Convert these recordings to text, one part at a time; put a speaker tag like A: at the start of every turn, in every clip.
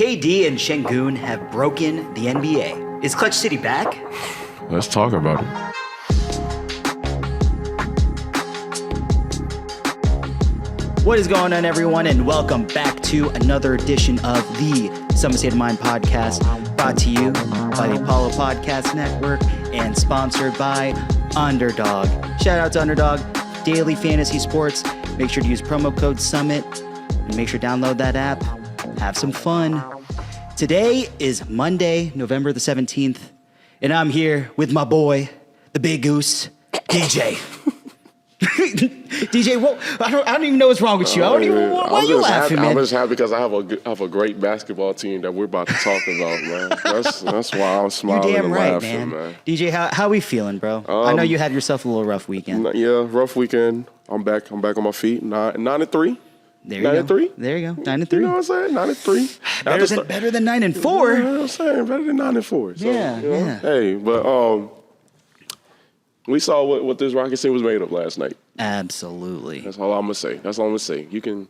A: KD and Sengun have broken the NBA. Is Clutch City back?
B: Let's talk about it.
A: What is going on, everyone, and welcome back to another edition of the Summit State of Mind podcast, brought to you by the Apollo Podcast Network and sponsored by Underdog. Shout out to Underdog, daily fantasy sports. Make sure to use promo code SUMMIT and make sure to download that app. Have some fun. Today is Monday, November the 17th, and I'm here with my boy, the Big Goose, DJ. DJ, I don't even know what's wrong with you. Why are you laughing, man?
B: I'm just happy because I have a great basketball team that we're about to talk about, man. That's why I'm smiling and laughing, man.
A: DJ, how we feeling, bro? I know you had yourself a little rough weekend.
B: Yeah, rough weekend. I'm back on my feet. 9-3.
A: There you go. 9-3. There you go. 9-3.
B: You know what I'm saying? 9-3.
A: Better than 9-4.
B: You know what I'm saying? Better than 9-4. So,
A: yeah.
B: Hey, but we saw what this Rockets team was made of last night.
A: Absolutely.
B: That's all I'm gonna say. You can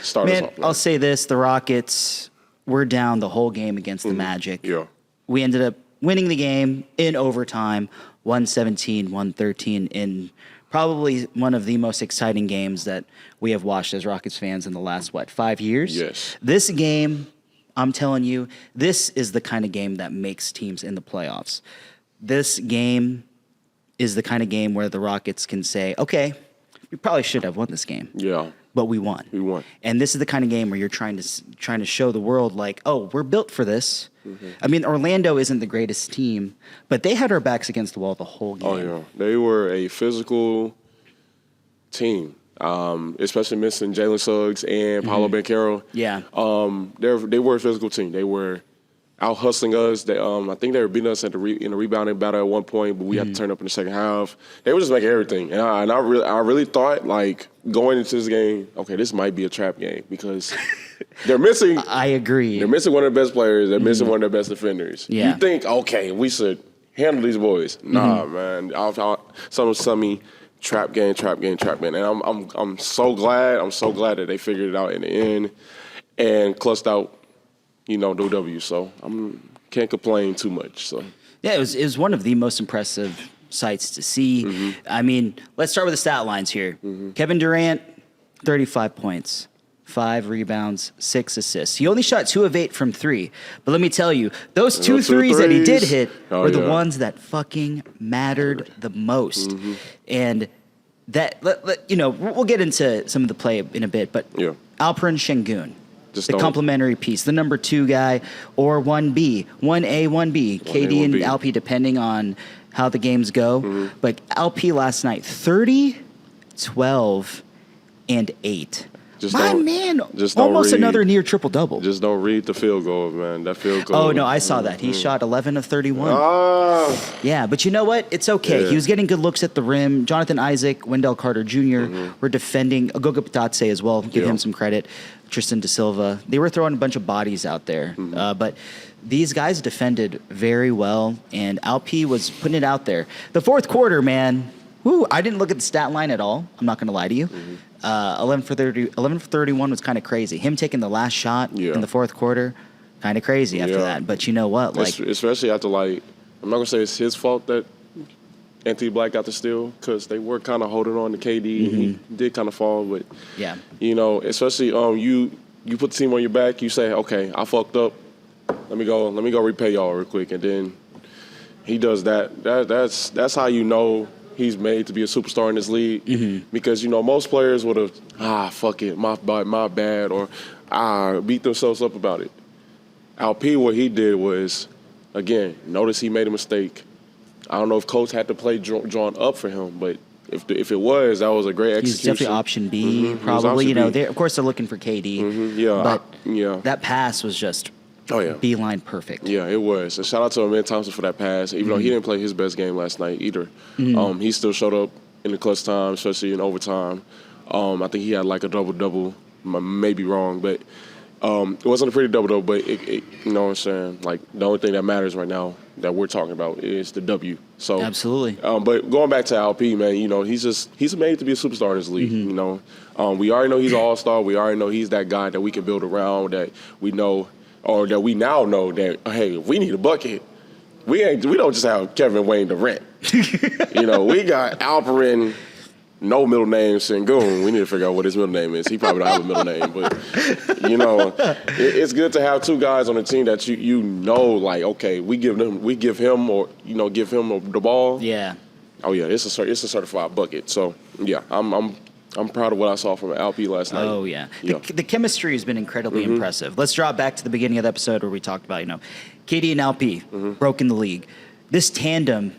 B: start us off. Man.
A: I'll say this: the Rockets were down the whole game against the Magic.
B: Yeah.
A: We ended up winning the game in overtime, 117-113, in probably one of the most exciting games that we have watched as Rockets fans in the last, 5 years?
B: Yes.
A: This game, I'm telling you, this is the kind of game that makes teams in the playoffs. This game is the kind of game where the Rockets can say, okay, we probably should have won this game.
B: Yeah.
A: But we won. And this is the kind of game where you're trying to show the world, like, oh, we're built for this. Mm-hmm. I mean, Orlando isn't the greatest team, but they had our backs against the wall the whole game.
B: Oh, yeah. They were a physical team, especially missing Jalen Suggs and Paolo Banchero.
A: Yeah.
B: They were a physical team. They were out hustling us. I think they were beating us in the rebounding battle at one point, but we had to turn up in the second half. They were just making everything, and I really thought, like, going into this game, okay, this might be a trap game because they're missing.
A: I agree.
B: They're missing one of their best players. They're missing one of their best defenders.
A: Yeah.
B: You think, okay, we should handle these boys? Nah, man. Some trap game, and I'm so glad. I'm so glad that they figured it out in the end and clutched out. The W. So can't complain too much. So
A: yeah, it was one of the most impressive sights to see. Mm-hmm. I mean, let's start with the stat lines here. Mm-hmm. Kevin Durant, 35 points, 5 rebounds, 6 assists. He only shot 2 of 8 from 3. But let me tell you, those two threes that he did hit were the ones that fucking mattered the most. Mm-hmm. And that we'll get into some of the play in a bit. But Alperen Sengun. The complementary piece, the number 2 guy, or 1B, 1A, 1B, KD and LP, depending on how the games go. Mm-hmm. But LP last night, 30, 12, and 8. Almost another near triple-double.
B: Just don't read the field goal, man. That field goal.
A: Oh, no, I saw that. He shot 11 of 31. Yeah, but you know what? It's okay. Yeah. He was getting good looks at the rim. Jonathan Isaac, Wendell Carter Jr. Were defending. Agogo Patatse as well. Give him some credit. Tristan Da Silva. They were throwing a bunch of bodies out there. But these guys defended very well, and Alp was putting it out there. The fourth quarter, man, I didn't look at the stat line at all. I'm not going to lie to you. 11 for 31 was kind of crazy. Him taking the last shot in the fourth quarter, kind of crazy after that. But you know what?
B: Especially after, I'm not going to say it's his fault that Anthony Black got the steal because they were kind of holding on to KD. And he did kind of fall. But, especially you put the team on your back. You say, okay, I fucked up. Let me go repay y'all real quick. And then he does that. That's how you know he's made to be a superstar in this league because, most players would have, fuck it, my bad, or beat themselves up about it. LP, what he did was, again, notice he made a mistake. I don't know if Coach had to play drawn up for him, but if it was, that was a great execution.
A: He's definitely option B, probably. Option B. Of course they're looking for KD. But that pass was just beeline perfect.
B: Yeah, it was. And shout out to Amen Thompson for that pass. Even though he didn't play his best game last night either, he still showed up in the clutch time, especially in overtime. I think he had a double-double. May be wrong, but it wasn't a pretty double-double. But it, you know what I'm saying? The only thing that matters right now that we're talking about is the W. So
A: absolutely.
B: But going back to LP, man, he's made to be a superstar in this league. We already know he's an all-star. We already know he's that guy that we can build around. That we know or that we now know that, hey, if we need a bucket, we don't just have Kevin Wayne Durant. We got Alperen, no middle name, Sengun. We need to figure out what his middle name is. He probably don't have a middle name, but it's good to have two guys on the team that like, okay, give him the ball.
A: Yeah.
B: Oh yeah, it's a certified bucket. So yeah, I'm proud of what I saw from LP last night.
A: Oh yeah, the chemistry has been incredibly impressive. Let's drop back to the beginning of the episode where we talked about KD and LP broken the league. This tandem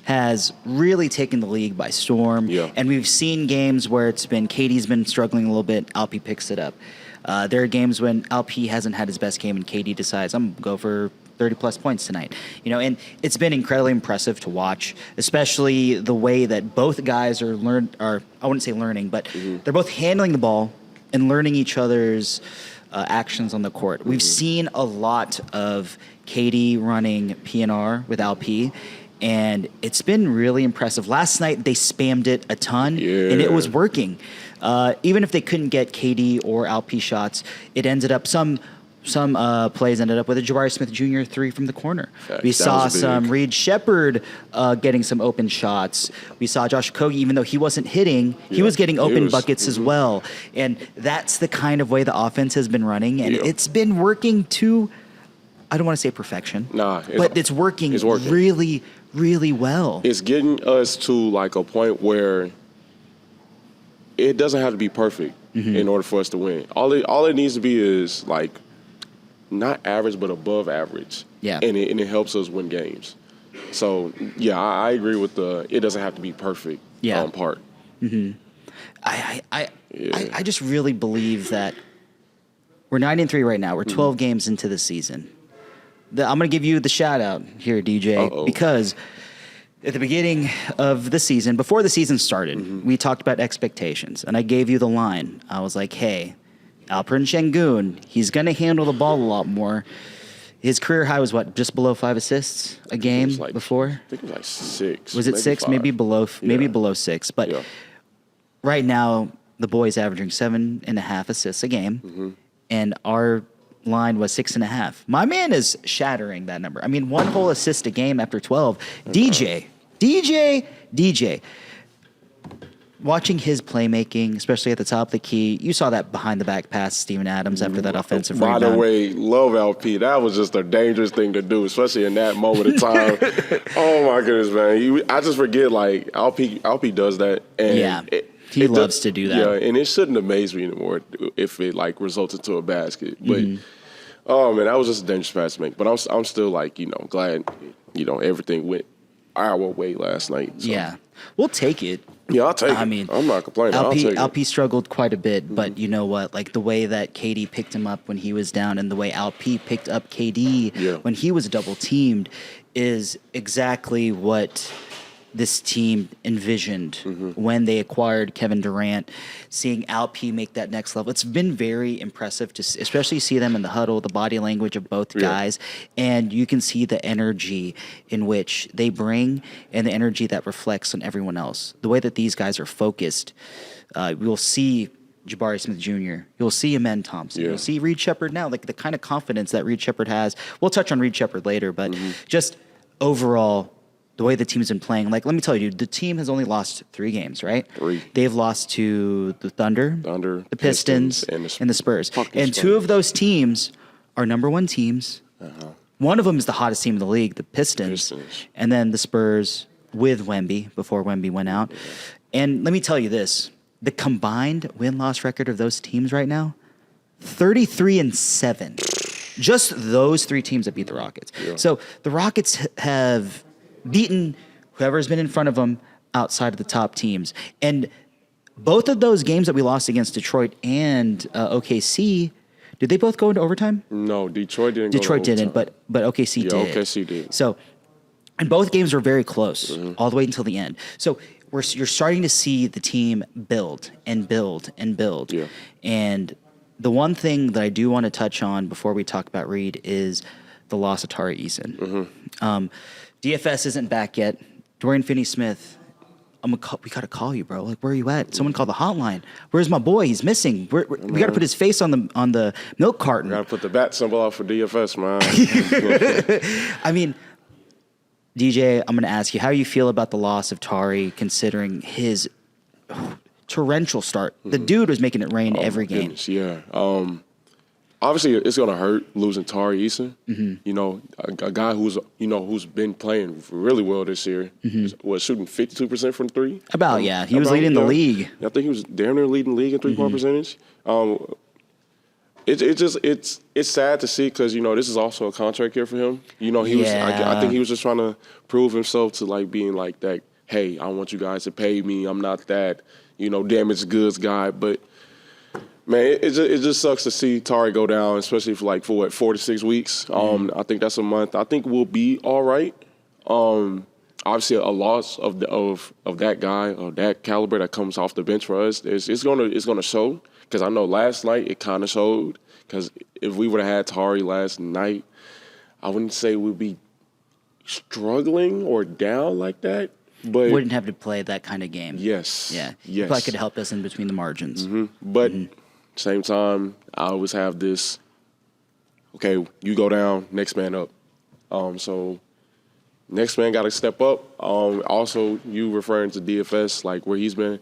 A: has really taken the league by storm.
B: Yeah. And
A: we've seen games where it's been KD's been struggling a little bit, LP picks it up. There are games when LP hasn't had his best game and KD decides, I'm going to go for 30-plus points tonight. And it's been incredibly impressive to watch, especially the way that both guys are I wouldn't say learning, but they're both handling the ball and learning each other's actions on the court. We've seen a lot of KD running PNR with LP, and it's been really impressive. Last night, they spammed it a ton, and it was working. Even if they couldn't get KD or LP shots, it ended up some plays ended up with a Jabari Smith Jr. 3 from the corner. We saw some Reed Sheppard getting some open shots. We saw Josh Okogie, even though he wasn't hitting, he was getting open buckets as well. And that's the kind of way the offense has been running, and it's been working to, I don't want to say perfection, but it's working really, really well.
B: It's getting us to like a point where it doesn't have to be perfect in order for us to win. All it needs to be is like not average, but above average.
A: Yeah.
B: And it helps us win games. So, yeah, I agree with it doesn't have to be perfect part.
A: I just really believe that we're 9-3 right now. We're 12 games into the season. I'm going to give you the shout out here, DJ, because at the beginning of the season, before the season started, we talked about expectations, and I gave you the line. I was like, hey, Alperen Sengun, he's going to handle the ball a lot more. His career high was just below 5 assists a game before?
B: I think it was like 6.
A: Was it 6? 5. Maybe below 6. But right now, the boy's averaging 7.5 assists a game, and our line was 6.5. My man is shattering that number. I mean, 1 whole assist a game after 12. DJ. Watching his playmaking, especially at the top of the key, you saw that behind the back pass to Steven Adams after that offensive rebound.
B: By the way, love LP. That was just a dangerous thing to do, especially in that moment of time. Oh my goodness, man! I just forget like LP does that, and
A: he loves to do that.
B: Yeah, and it shouldn't amaze me anymore if it like results into a basket. But oh man, that was just a dangerous pass to make. But I'm still like glad everything went our way last night. So.
A: Yeah, we'll take it.
B: Yeah, I'll take it. I mean, I'm not complaining.
A: LP struggled quite a bit, but you know what? Like the way that KD picked him up when he was down and the way LP picked up KD when he was double teamed is exactly what this team envisioned when they acquired Kevin Durant. Seeing LP make that next level, it's been very impressive to especially see them in the huddle, the body language of both guys, and you can see the energy in which they bring and the energy that reflects on everyone else. The way that these guys are focused, we'll see Jabari Smith Jr., you'll see Amen Thompson, you'll see Reed Sheppard now, like the kind of confidence that Reed Sheppard has. We'll touch on Reed Sheppard later, but just overall, the way the team's been playing, like, let me tell you, the team has only lost 3 games, right?
B: 3.
A: They've lost to the Thunder, the Pistons, and the Spurs. And 2 of those teams are number 1 teams. One of them is the hottest team in the league, the Pistons. And then the Spurs with Wemby, before Wemby went out. And let me tell you this, the combined win-loss record of those teams right now, 33-7. Just those 3 teams that beat the Rockets. So the Rockets have beaten whoever's been in front of them outside of the top teams. And both of those games that we lost against Detroit and OKC, did they both go into overtime?
B: No, Detroit didn't.
A: Detroit didn't, but OKC did.
B: OKC did.
A: So, and both games were very close all the way until the end. So you're starting to see the team build and build and build.
B: Yeah.
A: And the one thing that I do want to touch on before we talk about Reed is the loss of Tari Eason. DFS isn't back yet. Dorian Finney-Smith we got to call you, bro. Like, where are you at? Someone call the hotline. Where's my boy? He's missing. We got to put his face on the milk carton.
B: Got to put the bat symbol out for DFS, man.
A: I mean, DJ, I'm going to ask you, how you feel about the loss of Tari, considering his torrential start? The dude was making it rain every game.
B: Goodness, yeah. Obviously, it's going to hurt losing Tari Eason. You know, a guy who's been playing really well this year. Was shooting 52% from three.
A: He was leading the league.
B: I think he was damn near leading the league in three-point percentage. It's sad to see because, you know, this is also a contract year for him. You know, I think he was just trying to prove himself to, like, being like that, hey, I want you guys to pay me. I'm not that, you know, damaged goods guy. But, man, it just sucks to see Tari go down, especially for 4 to 6 weeks. I think that's a month. I think we'll be all right. Obviously, a loss of that guy, of that caliber that comes off the bench for us, it's gonna show. Because I know last night it kind of showed. Because if we would have had Tari last night, I wouldn't say we'd be struggling or down like that. But
A: wouldn't have to play that kind of game.
B: Yes.
A: Yeah.
B: Yes.
A: Probably could have helped us in between the margins.
B: But same time, I always have this, okay, you go down, next man up. So next man got to step up. Also, you referring to DFS, like where he's been.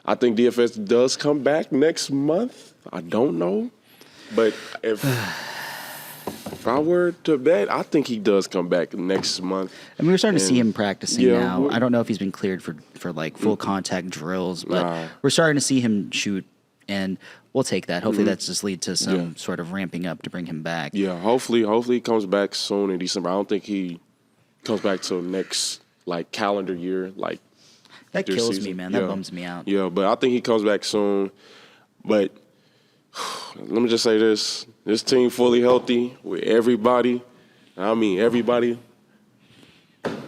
B: I think DFS does come back next month. I don't know. But if I were to bet, I think he does come back next month.
A: I mean, we're starting to see him practicing now. I don't know if he's been cleared for like full contact drills, but we're starting to see him shoot, and we'll take that. Hopefully that's just lead to some sort of ramping up to bring him back.
B: Yeah, hopefully he comes back soon in December. I don't think he comes back till next calendar year,
A: that kills
B: season.
A: Me, man. That bums me out.
B: Yeah, but I think he comes back soon. But let me just say this. This team fully healthy with everybody. I mean everybody.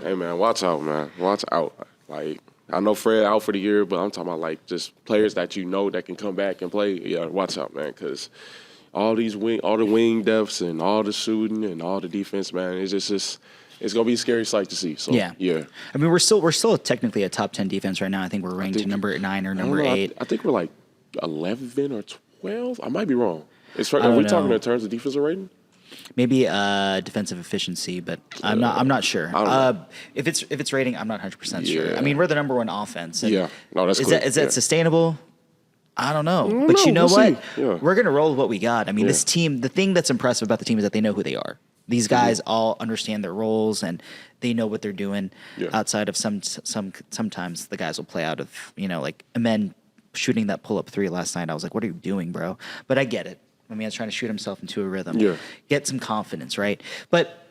B: Hey, man, watch out, man. Watch out. I know Fred out for the year, but I'm talking about, just players that you know that can come back and play. Yeah, watch out, man, because all the wing depths and all the shooting and all the defense, man, it's just it's gonna be a scary sight to see. So yeah.
A: I mean, we're still technically a top 10 defense right now. I think we're ranked number 9 or number 8.
B: I think we're 11 or 12. I might be wrong. Are we talking in terms of defensive rating?
A: Maybe defensive efficiency, but I'm not sure. If it's rating, I'm not 100% sure. I mean, we're the number 1 offense.
B: No, that's
A: clear. Is that sustainable? I don't know. But you know what? Yeah. We're gonna roll with what we got. I mean, this team. The thing that's impressive about the team is that they know who they are. These guys all understand their roles and they know what they're doing. Outside of sometimes the guys will play out of Amen shooting that pull-up 3 last night. I was like, what are you doing, bro? But I get it. I mean, I was trying to shoot himself into a rhythm. Get some confidence, right? But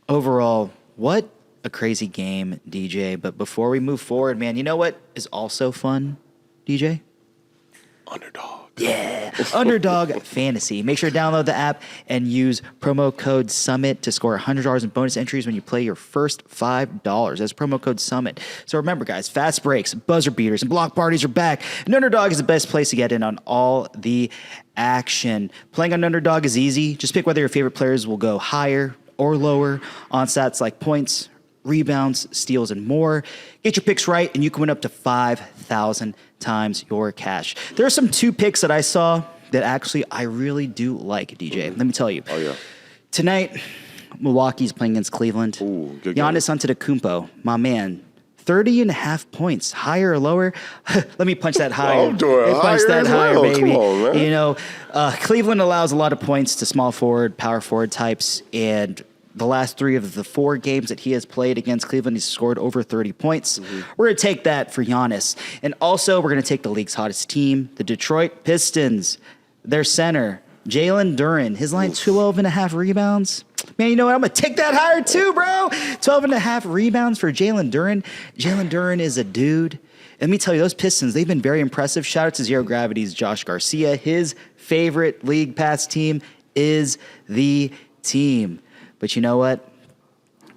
A: overall, what a crazy game, DJ. But before we move forward, man, you know what is also fun, DJ?
B: Underdog.
A: Yeah, Underdog Fantasy. Make sure to download the app and use promo code SUMMIT to score $100 in bonus entries when you play your first $5. That's promo code SUMMIT. So remember, guys, fast breaks, buzzer beaters, and block parties are back. And Underdog is the best place to get in on all the action. Playing on Underdog is easy. Just pick whether your favorite players will go higher or lower on stats like points, rebounds, steals, and more. Get your picks right, and you can win up to 5,000 times your cash. There are some 2 picks that I saw that actually I really do like, DJ. Let me tell you.
B: Oh, yeah.
A: Tonight, Milwaukee's playing against Cleveland.
B: Ooh, good
A: Giannis Antetokounmpo, my man, 30.5 points, higher or lower? Let me punch that higher.
B: Punch
A: that higher, baby.
B: Come on, man.
A: Cleveland allows a lot of points to small forward, power forward types, and the last 3 of the 4 games that he has played against Cleveland, he's scored over 30 points. We're going to take that for Giannis. And also, we're going to take the league's hottest team, the Detroit Pistons. Their center, Jalen Duren, his line 12.5 rebounds. Man, you know what? I'm going to take that higher too, bro. 12.5 rebounds for Jalen Duren. Jalen Duren is a dude. Let me tell you, those Pistons, they've been very impressive. Shout out to Zero Gravity's Josh Garcia. His favorite league pass team is the team. But you know what?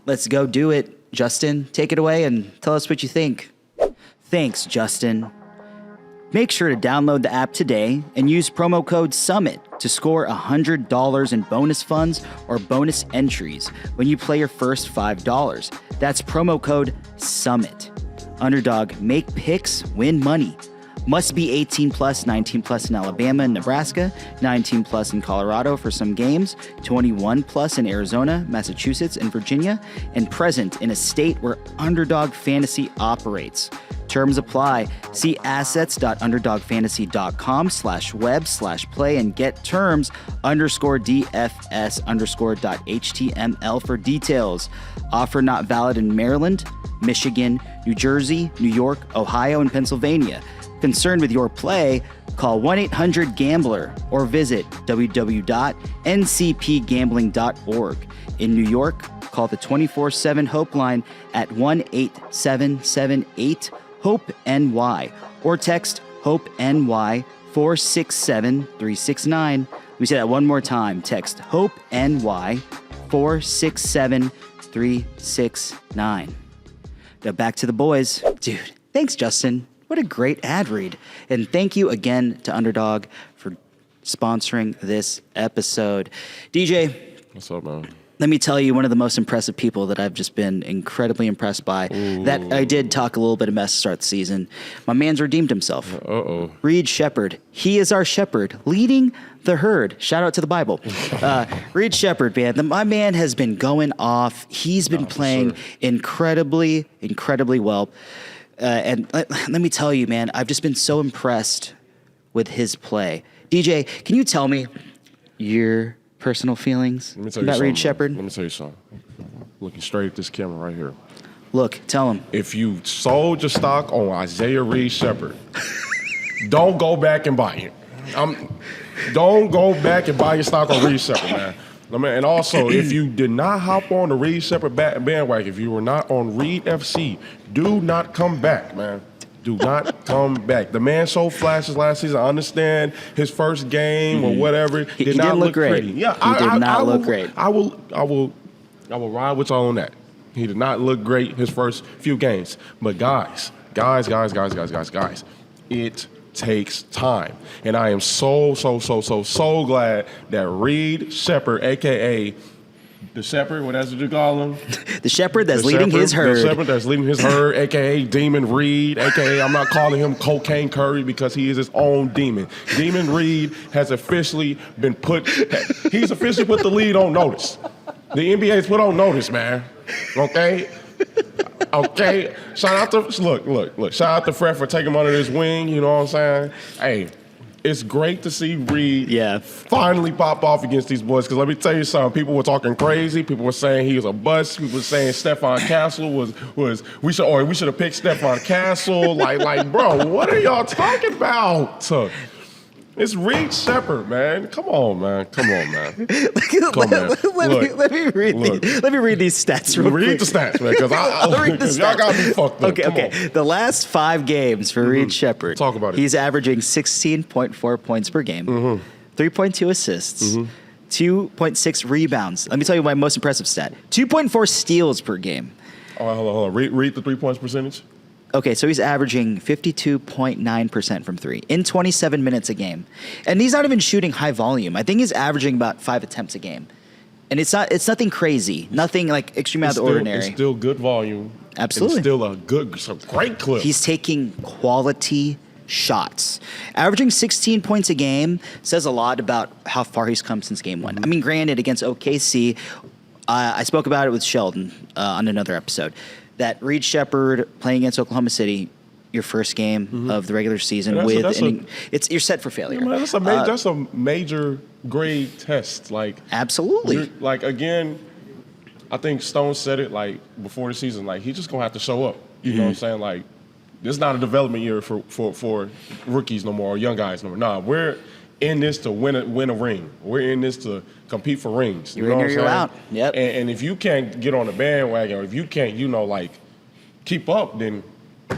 A: Let's go do it. Justin, take it away and tell us what you think. Thanks, Justin. Make sure to download the app today and use promo code SUMMIT to score $100 in bonus funds or bonus entries when you play your first $5. That's promo code SUMMIT. Underdog, make picks, win money. Must be 18 plus, 19 plus in Alabama and Nebraska, 19 plus in Colorado for some games, 21 plus in Arizona, Massachusetts, and Virginia, and present in a state where Underdog Fantasy operates. Terms apply. See assets.underdogfantasy.com/web/play and get terms _DFS_.html for details. Offer not valid in Maryland, Michigan, New Jersey, New York, Ohio, and Pennsylvania. Concerned with your play, call 1-800-GAMBLER or visit www.ncpgambling.org. In New York, call the 24/7 Hope line at 1-8778-HOPE-NY or text HOPE-NY 467-369. We say that one more time. Text HOPE-NY 467-369. Now back to the boys. Dude, thanks, Justin. What a great ad read. And thank you again to Underdog for sponsoring this episode. DJ.
B: What's up, man?
A: Let me tell you, one of the most impressive people that I've just been incredibly impressed by, that I did talk a little bit of mess to start the season. My man's redeemed himself.
B: Uh-oh.
A: Reed Sheppard. He is our shepherd, leading the herd. Shout out to the Bible. Reed Sheppard, man. My man has been going off. He's been playing incredibly well. And let me tell you, man, I've just been so impressed with his play. DJ, can you tell me your personal feelings about Reed Sheppard?
B: Let me tell you something. Looking straight at this camera right here.
A: Look, tell him.
B: If you sold your stock on Isaiah Reed Sheppard, don't go back and buy it. Don't go back and buy your stock on Reed Sheppard, man. And also, if you did not hop on the Reed Sheppard bandwagon, if you were not on Reed FC, do not come back, man. Do not come back. The man showed flashes last season. I understand his first game or whatever did not
A: didn't
B: look
A: great.
B: pretty. Yeah,
A: he did not look great.
B: I will ride with y'all on that. He did not look great his first few games. But guys, it takes time. And I am so glad that Reed Sheppard, a.k.a. the Shepherd, what else did you call him?
A: The Shepherd that's leading his herd.
B: The Shepherd that's leading his herd, a.k.a. Demon Reed, a.k.a. I'm not calling him Cocaine Curry because he is his own demon. Demon Reed has officially been he's officially put the lead on notice. The NBA's put on notice, man. Okay? Okay, shout out to shout out to Fred for taking him under his wing. You know what I'm saying? Hey, it's great to see Reed finally pop off against these boys. Because let me tell you something, people were talking crazy. People were saying he was a bust. People were saying Stephon Castle was we should have picked Stephon Castle. like, bro, what are y'all talking about? It's Reed Sheppard, man. Come on, man.
A: Let me read these stats real quick.
B: Read the stats, man, because y'all got me fucked up.
A: Okay. The last 5 games for Reed Sheppard.
B: Talk about it.
A: He's averaging 16.4 points per game, 3.2 assists, 2.6 rebounds. Let me tell you my most impressive stat: 2.4 steals per game.
B: Oh, hold on. Read the 3 points percentage.
A: Okay, so he's averaging 52.9% from 3 in 27 minutes a game. And he's not even shooting high volume. I think he's averaging about 5 attempts a game. And it's nothing crazy, nothing like extreme out of the ordinary.
B: It's still good volume.
A: Absolutely.
B: It's still some great clip.
A: He's taking quality shots. Averaging 16 points a game says a lot about how far he's come since game 1. I mean, granted, against OKC, I spoke about it with Sheldon on another episode. That Reed Sheppard playing against Oklahoma City, your first game of the regular season, you're set for failure.
B: Yeah, man, that's a major grade test. Like,
A: absolutely.
B: Like, again, I think Stone said it like before the season. Like, he's just gonna have to show up. You know what I'm saying? Like, this is not a development year for rookies no more or young guys no more. Nah, we're in this to win a ring. We're in this to compete for rings.
A: You're in or you're out. Yep.
B: And if you can't get on the bandwagon, or if you can't, keep up, then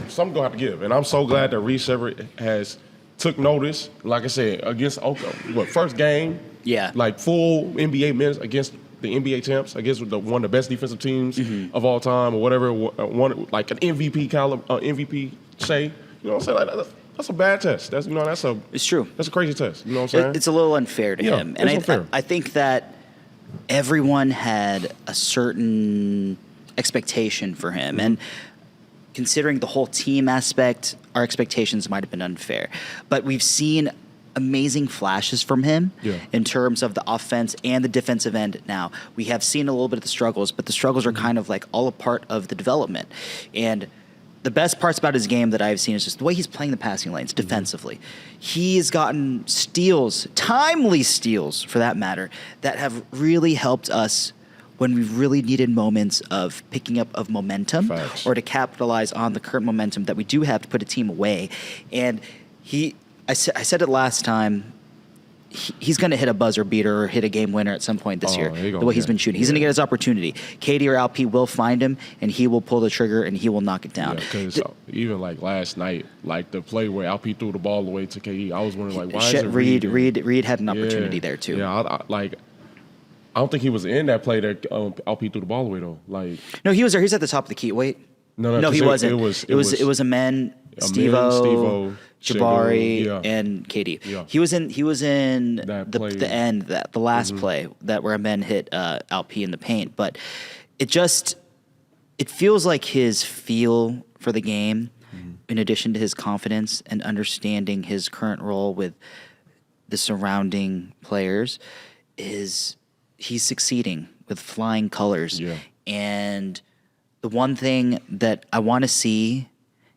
B: something's gonna have to give. And I'm so glad that Reed Sheppard has took notice. Like I said, against Oklahoma, first game?
A: Yeah.
B: Like full NBA minutes against the NBA champs, against one of the best defensive teams of all time, or whatever. Like an MVP caliber, MVP Shea. You know what I'm saying? That's a bad test.
A: It's true.
B: That's a crazy test. You know what I'm saying?
A: It's a little unfair to him. And I think that everyone had a certain expectation for him. And considering the whole team aspect, our expectations might have been unfair. But we've seen amazing flashes from him in terms of the offense and the defensive end now. We have seen a little bit of the struggles, but the struggles are kind of like all a part of the development. And the best parts about his game that I've seen is just the way he's playing the passing lanes defensively. He's gotten steals, timely steals for that matter, that have really helped us when we really needed moments of picking up of momentum or to capitalize on the current momentum that we do have to put a team away. And I said it last time, he's going to hit a buzzer beater or hit a game winner at some point this year, the way he's been shooting. He's going to get his opportunity. KD or Alp will find him, and he will pull the trigger, and he will knock it down.
C: Because even like last night, like the play where Alp threw the ball away to KD, I was wondering, like, why is it
A: Reed had an opportunity there, too.
C: Yeah, I don't think he was in that play that Alp threw the ball away, though. Like,
A: no, he was there. He was at the top of the key. Wait. No, he wasn't. It was Amen, Steve-O, Jabari, and KD. Yeah. He was in the end, the last play that where Amen hit Alp in the paint. But it feels like his feel for the game, in addition to his confidence and understanding his current role with the surrounding players, is he's succeeding with flying colors.
C: Yeah.
A: And the one thing that I want to see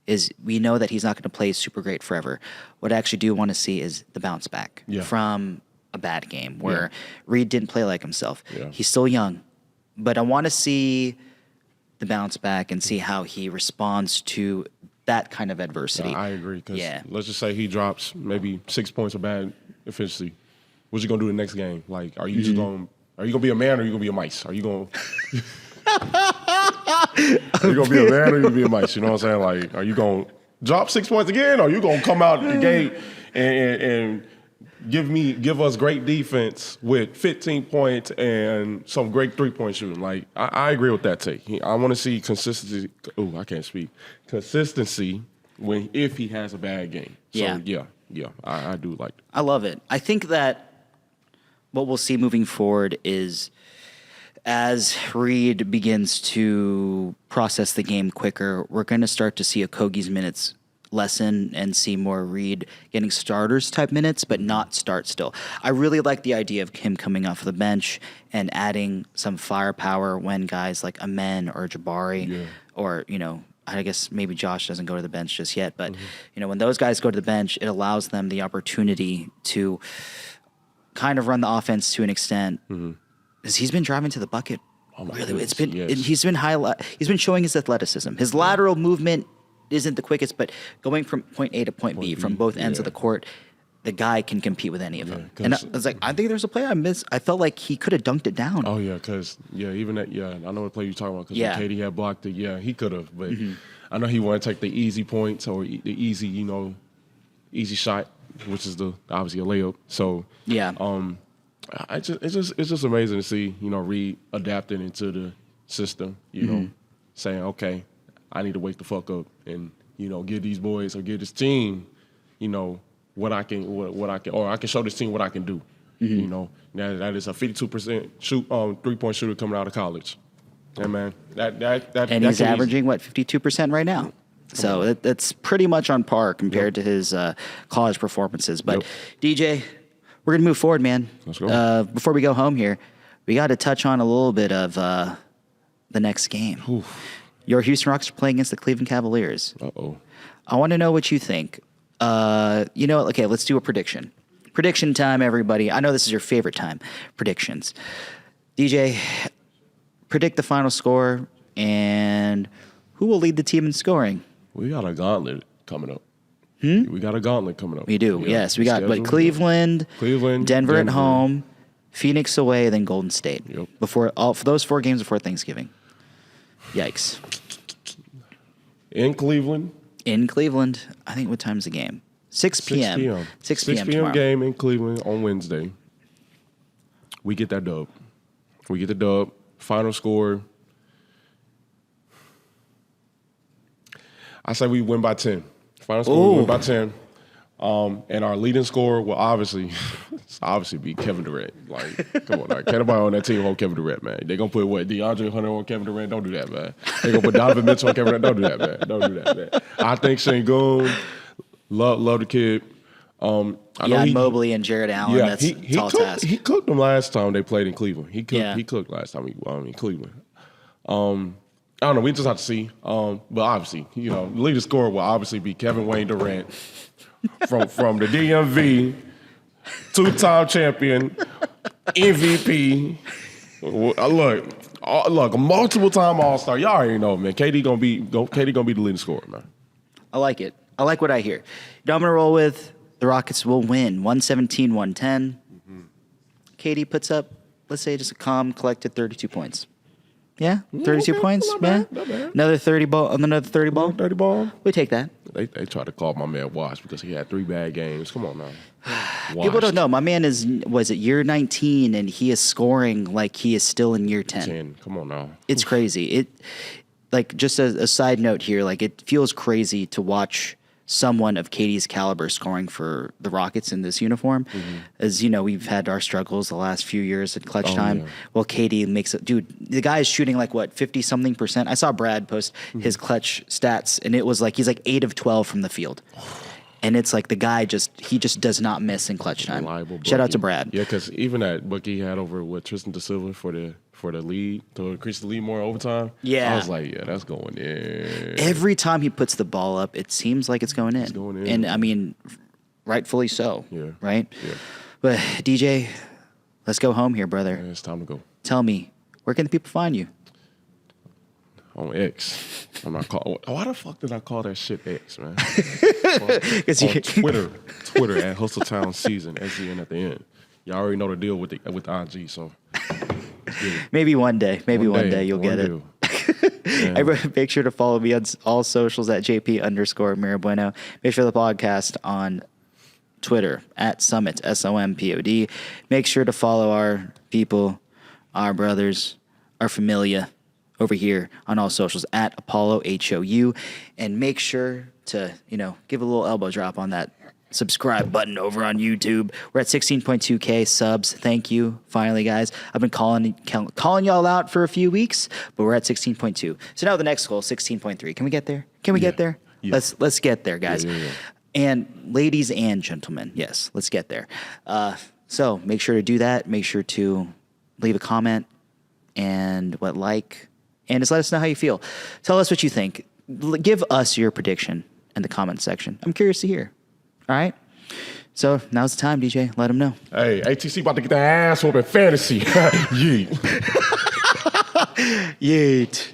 A: is, we know that he's not going to play super great forever. What I actually do want to see is the bounce back from a bad game where Reed didn't play like himself.
C: Yeah.
A: He's still young, but I want to see the bounce back and see how he responds to that kind of adversity.
C: I agree. Because let's just say he drops maybe 6 points of bad efficiency. What you going to do the next game? Like, are you just going to be a man, or are you going to be a mice? Are you going Are you going to be a man, or are you going to be a mice? You know what I'm saying? Like, are you going to drop 6 points again, or are you going to come out the gate and give us great defense with 15 points and some great three-point shooting? Like, I agree with that take. I want to see consistency. Oh, I can't speak. Consistency if he has a bad game. So, I do like that.
A: I love it. I think that what we'll see moving forward is, as Reed begins to process the game quicker, we're going to start to see Okogie's minutes lessen and see more Reed getting starters type minutes, but not start still. I really like the idea of him coming off the bench and adding some firepower when guys like Amen or Jabari or, I guess maybe Josh doesn't go to the bench just yet, but when those guys go to the bench, it allows them the opportunity to kind of run the offense to an extent. Because he's been driving to the bucket. Really, it's been he's been showing his athleticism. His lateral movement isn't the quickest, but going from point A to point B from both ends of the court, the guy can compete with any of them. And I was like, I think there's a play I missed. I felt like he could have dunked it down.
C: Oh yeah, because even that I know what play you're talking about. Because KD had blocked it. Yeah, he could have, but I know he wanted to take the easy points or the easy easy shot, which is obviously a layup. So it's just amazing to see Reed adapting into the system. Saying, okay, I need to wake the fuck up and give these boys or give this team what I can or I can show this team what I can do. That is a 52% 3-point shooter coming out of college. Yeah, man.
A: And he's averaging 52% right now. So that's pretty much on par compared to his college performances. But DJ, we're gonna move forward, man.
C: Let's go.
A: Before we go home here, we got to touch on a little bit of the next game.
C: Oof.
A: Your Houston Rockets are playing against the Cleveland Cavaliers.
C: Uh-oh.
A: I want to know what you think. Okay, let's do a prediction. Prediction time, everybody. I know this is your favorite time. Predictions. DJ, predict the final score and who will lead the team in scoring?
C: We got a gauntlet coming up. We got a gauntlet coming up.
A: We do, yes. We got Cleveland, Denver at home, Phoenix away, then Golden State.
C: Yep.
A: For those 4 games before Thanksgiving. Yikes.
C: In Cleveland.
A: I think what time's the game? 6 p.m.
C: 6 p.m.
A: tomorrow.
C: Game in Cleveland on Wednesday. We get that dub. Final score. I say we win by 10. Final score, we win by 10. And our leading scorer will obviously be Kevin Durant. Like, come on, can't nobody on that team hold Kevin Durant, man. They gonna put DeAndre Hunter on Kevin Durant? Don't do that, man. They gonna put Donovan Mitchell on Kevin Durant? Don't do that, man. Don't do that, man. I think Sengun, love the kid. I know
A: Mobley and Jared Allen.
C: Yeah,
A: that's a tall task.
C: He cooked them last time they played in Cleveland. He cooked last time in Cleveland. I don't know. We just have to see. But obviously, the leading scorer will obviously be Kevin Wayne Durant from the DMV, two-time champion, MVP. Look, a multiple-time All-Star. Y'all already know, man. KD gonna be the leading scorer, man.
A: I like it. I like what I hear. I'm gonna roll with the Rockets will win 117-110. Mm-hmm. KD puts up, let's say, just a calm, collected 32 points. Yeah, 32 points.
C: Not
A: Yeah,
C: bad.
A: Another 30 ball. Another 30 ball.
C: 30 ball.
A: We take that.
C: They tried to call my man Wash because he had 3 bad games. Come on now.
A: People don't know. My man was it year 19 and he is scoring like he is still in year 10.
C: Come on now.
A: It's crazy. Like just a side note here, like it feels crazy to watch someone of KD's caliber scoring for the Rockets in this uniform. Mm-hmm. As you know, we've had our struggles the last few years at clutch time. Yeah. Well, KD makes it, dude, the guy is shooting like 50-something%. I saw Brad post his clutch stats and it was like, he's like 8 of 12 from the field. And it's like the guy he just does not miss in clutch time. Shout out to Brad.
C: Yeah, because even that Bucky had over with Tristan DeSilva for the lead, to increase the lead more overtime. Yeah. I was like, yeah, that's going in.
A: Every time he puts the ball up, it seems like it's going in.
C: It's going in.
A: And I mean, rightfully so.
C: Yeah.
A: Right?
C: Yeah.
A: But DJ, let's go home here, brother.
C: Yeah, it's time to go.
A: Tell me, where can the people find you?
C: On X. I'm not call. Why the fuck did I call that shit X, man? on Twitter at Hustletown Season, SZN at the end. Y'all already know the deal with the IG, so
A: maybe one day you'll get it. Everybody, make sure to follow me on all socials at JP_Mirabueno. Make sure the podcast on Twitter at Summit SOMPOD. Make sure to follow our people, our brothers, our familia over here on all socials at Apollo HOU, and make sure to give a little elbow drop on that subscribe button over on YouTube. We're at 16.2K subs. Thank you, finally, guys. I've been calling y'all out for a few weeks, but we're at 16.2. So now the next goal, 16.3. Can we get there? Can we get there? Yeah. Let's get there, guys. Yeah. And ladies and gentlemen, yes, let's get there. So make sure to do that. Make sure to leave a comment and and just let us know how you feel. Tell us what you think. Give us your prediction in the comments section. I'm curious to hear. All right? So now's the time, DJ. Let them know.
C: Hey, ATC about to get that ass whooping fantasy. Yeet.
A: Yeet.